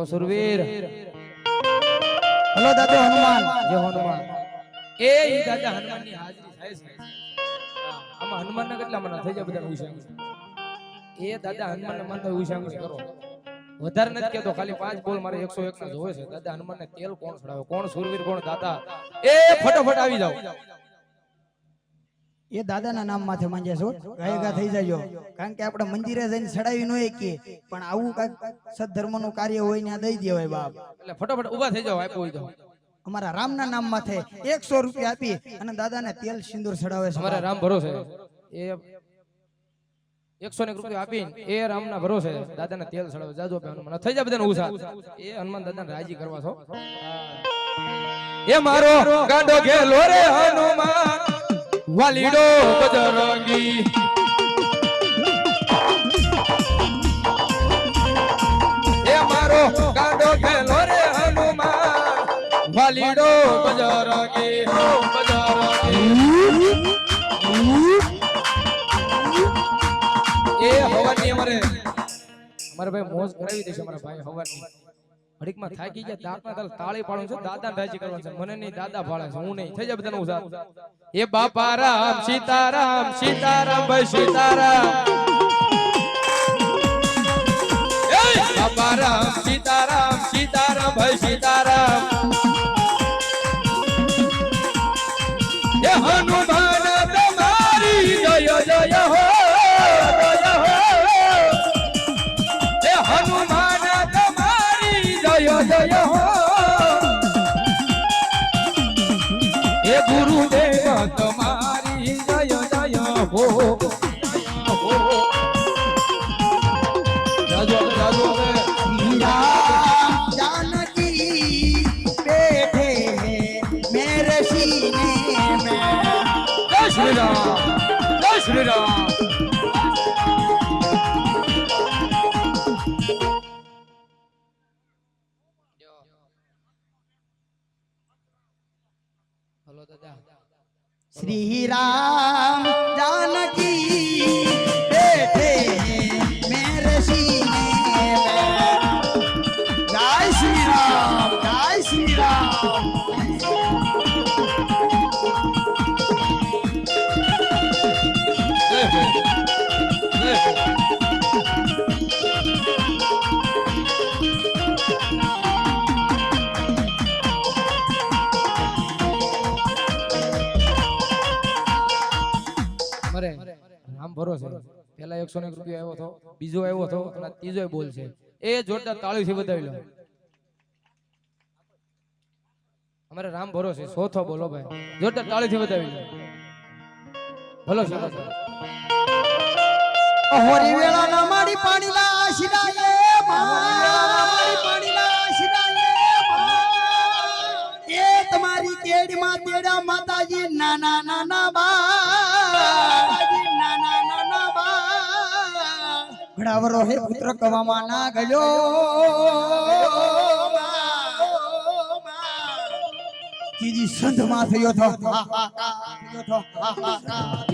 હો સુરવીર હલો દાદા હનુમાન જય હનુમાન એ ઈ દાદા હનુમાનની હાજરી થાય છે આમાં હનુમાનના કેટલા મના થઈ જાય બધા ઉશાંગ એ દાદા હનુમાનને માનતા ઉશાંગ કરો વધારે નથી કેતો ખાલી 5 બોલ મારે 101 ના જોવે છે દાદા હનુમાનને તેલ કોણ છડાવે કોણ સુરવીર કોણ દાતા એ ફટાફટ આવી જાવ એ દાદાના નામ માથે માંગે છો ગાયગા થઈ જાજો કારણ કે આપણે મંદિરે જઈને ચડાવી ન શકીએ પણ આવું કાંઈક સદધર્મનું કાર્ય હોય ને દઈ દેવાય બાપ એટલે ફટાફટ ઊભા થઈ જાવ આપ્યો હોય તો અમારા રામના નામ માથે 100 રૂપિયા આપી અને દાદાને તેલ સિંદૂર ચડાવે છે અમારા રામ ભરોસે એ 100 રૂપિયા આપીને એ રામના ભરોસે દાદાને તેલ ચડાવે જાજો હનુમાન થઈ જાય બધાને ઉસા એ હનુમાન દાદાને રાજી કરવા છો એ મારો ગાંડો ઘેલો રે હનુમાન વાલીડો બજરંગી એ મારો ગાંડો ઘેલો રે હનુમાન વાલીડો બજરંગી એ હવાની અમારે ભાઈ મોજ કરાવી દેશે અમારા ભાઈ હવાની ઘડીકમાં થાકી ગયા દાંતના તાળી પાડું છે દાદાને રાજી કરવાનું છે મને નહીં દાદા ભાળે છે હું નહીં થઈ જાય બધાનું ઉસાર એ બાપા રામ સીતારામ સીતારામ ભાઈ સીતારામ એ બાપા રામ સીતારામ સીતારામ ભાઈ સીતારામ એ હનુમાન તમારી જય જય હો એ હનુમાન તમારી જય જય હો એ ગુરુદેવ તમારી જય જય હો રાજો રાજો राम जानकी बैठे मेरे सीने में जय श्री राम जय श्री राम हेलो दादा श्री राम जानकी बैठे मेरे सीने में जय श्री राम जय श्री राम રામ ભરોસે પેલા 101 રૂપિયા આવ્યો હતો બીજો આવ્યો હતો અને ત્રીજો બોલ છે એ જોરદાર તાળીથી વધાવી લો અમારે રામ ભરોસે ચોથો બોલો ભાઈ જોરદાર તાળીથી વધાવી લો ભલો છે હોરી વેળા ના માડી પાણી ના શિરાએ માડી પાણી ના શિરાએ એ તમારી કેડી માં તેડા માતાજી નાના નાના બા ઘડાવરો હે પુત્ર કવામાં ના ગયો તીજી સંધમાં થયો થો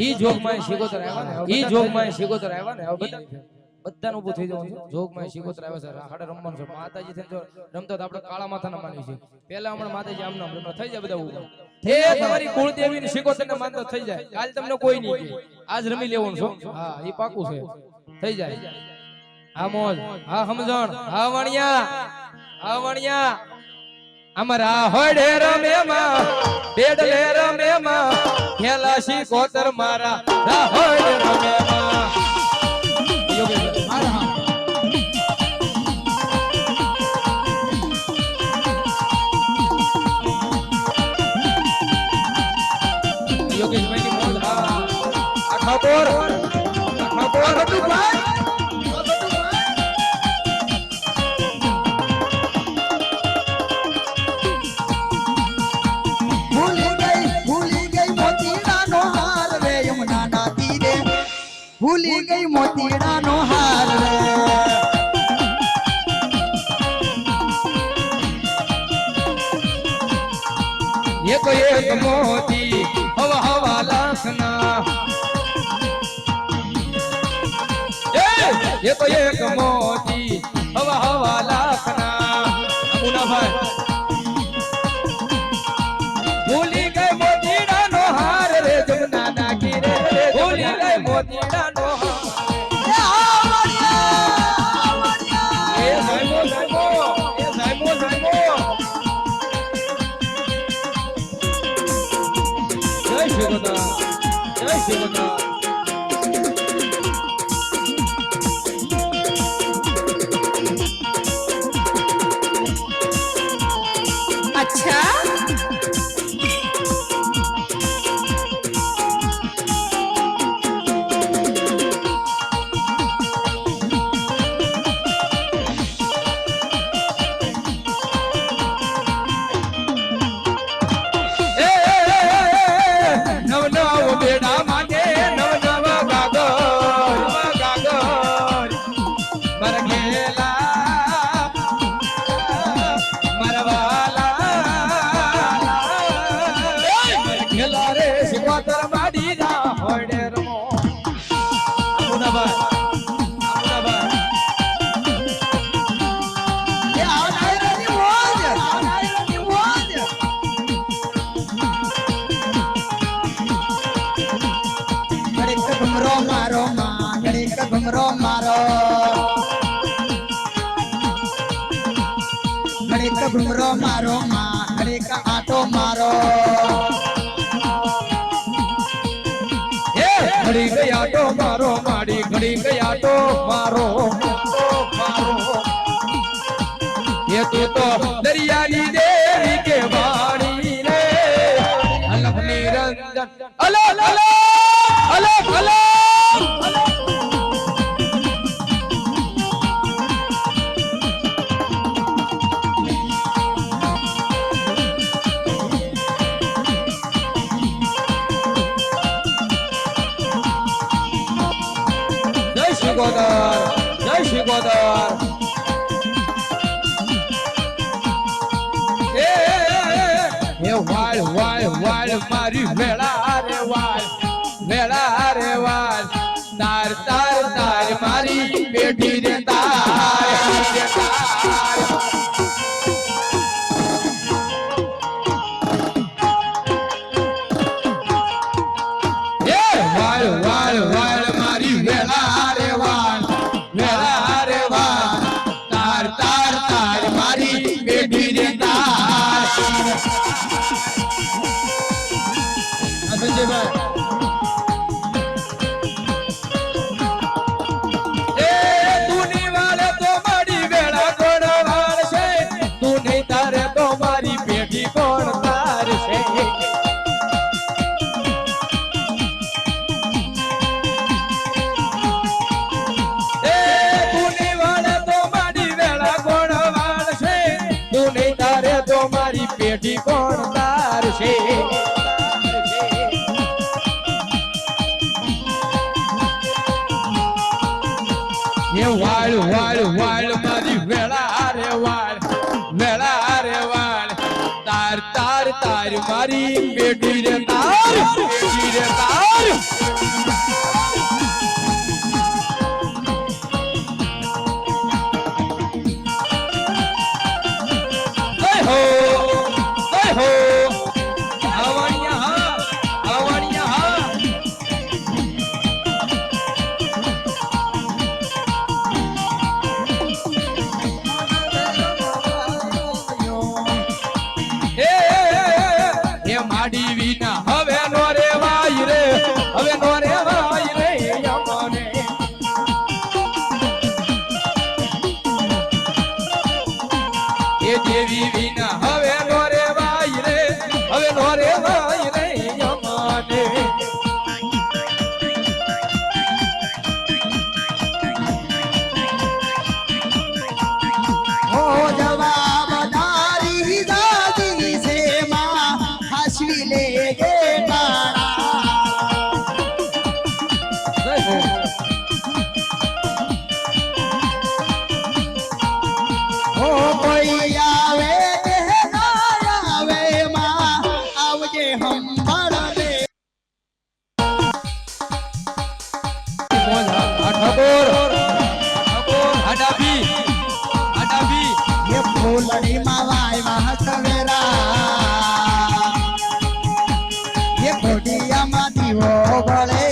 ઈ જોગમાં શિકોતર આવ્યા ને ઈ જોગમાં શિકોતર આવ્યા ને હવે બધાને ઊભું થઈ જવાનું છે જોગમાં શિકોતર આવ્યા છે રાહડે રમવાનું છે માતાજી થઈને જો રમતો તો આપણે કાળા માથાના માની છે પહેલા હમણાં માતાજી આમ નામ રમવા થઈ જાય બધા ઊભા એ તમારી કુળદેવીની શિકોતરને માનતો થઈ જાય કાલ તમને કોઈ નહીં કે આજ રમી લેવાનું છો હા ઈ પાકું છે થઈ જાય હા મોજ હા સમજણ હા વણિયા અમારા હોડે રમે માં બેડલે રમે માં ખેલા શિકોતર મારા હોડે રમે માં યોગેશભાઈ ની મોજ આખા બોર ભૂલી ગઈ મોતીડા નો હાર રે એક મોતી હવા હવા લાખના એક મોતી હવા હવા લાખના મુનાભાઈ ભૂલી ગઈ મોતીડાનો હાર રે જમના નાખી રે ભૂલી ગઈ મોતીડાનો હાર એ સાઈમો સાઈમો એ સાઈમો સાઈમો જય શિવગોતા જય શિવગોતા अच्छा નવ નવ બેડા માટે નવ નવ ગાગર મરઘેલા મરવાલા મરઘેલા રે શિકોતર માડી જા હોડે રમો એ આવનારાની મોજ આવનારાની મોજ ઘડીક ઘુમરો મારો માં ઘડીક ઘુમરો મારો ઘડીક ઘુમરો મારો માં ઘડીક આટો મારો ઘડી ગયા તો મારો માડી ઘડી ગયા તો મારો એ તું તો દરિયાની દેવી કે વાણી રે અલગ નિરંજન અલગ અલગ અલગ અલગ જય શિકોતર જય શિકોતર એ વાળ વાળ વાળ મારી વેળા રે વાળ વેળા રે વાળ તાર તાર તાર મારી બેટી રે તાર એ વાળ વાળ વાળ મારી વેળા રે વાળ વેળા રે વાળ તાર તાર તાર મારી બેટી રે તાર સંજયભાઈ એ તુની વાળે તો મારી વેળા કોણ વાળશે તું નહીં તારે તો મારી પેઢી કોણ તારશે એ તુની વાળે તો મારી વેળા કોણ વાળશે તું નહીં તારે તો મારી પેઢી કોણ તારશે એ વાળ વાળ વાળ મારી વેળા રે વાળ વેળા રે વાળ તાર તાર તાર મારી બેટી રે તાર બેટી રે તાર જય હો જય હો આવણિયા હા આવણિયા હા એ માડી વિના હવે નો રેવાય રે હવે નો રેવાય રે યમને એ દેવી વિના હવે નો રેવાય રે હવે નો રેવાય રે યમને ઓ જવાબદારી દાદી છે માં હાસવી લે ગે ઓ કોઈ આવે કે ના આવે માં આવજે હંભાળ દે ઠાકોર ઠાકોર આડાભી એ ફૂલડી માં ભળે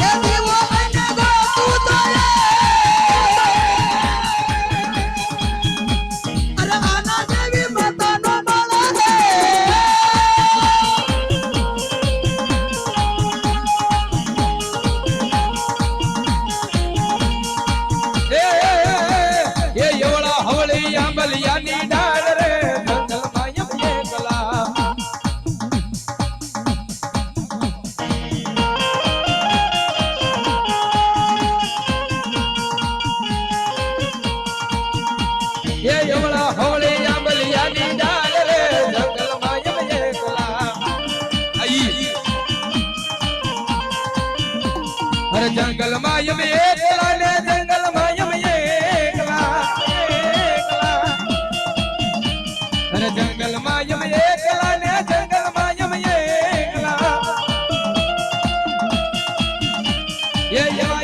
એ દીવો લઈને ગોતું તો રે. અરે આના જેવી માતાનો મળે એ એવળા હવળી આંબલિયાની ડાળ રે જંગલમાં એમ એકલા. એ એવળા હવળી આંબલિયાની ડાળ રે જંગલમાં એમ એકલા. આઈ અરે જંગલમાં એમ એકલા ને જંગલમાં એમ એકલા. અરે જંગલમાં એમ એકલા ને જંગલમાં એમ એકલા. એ એવા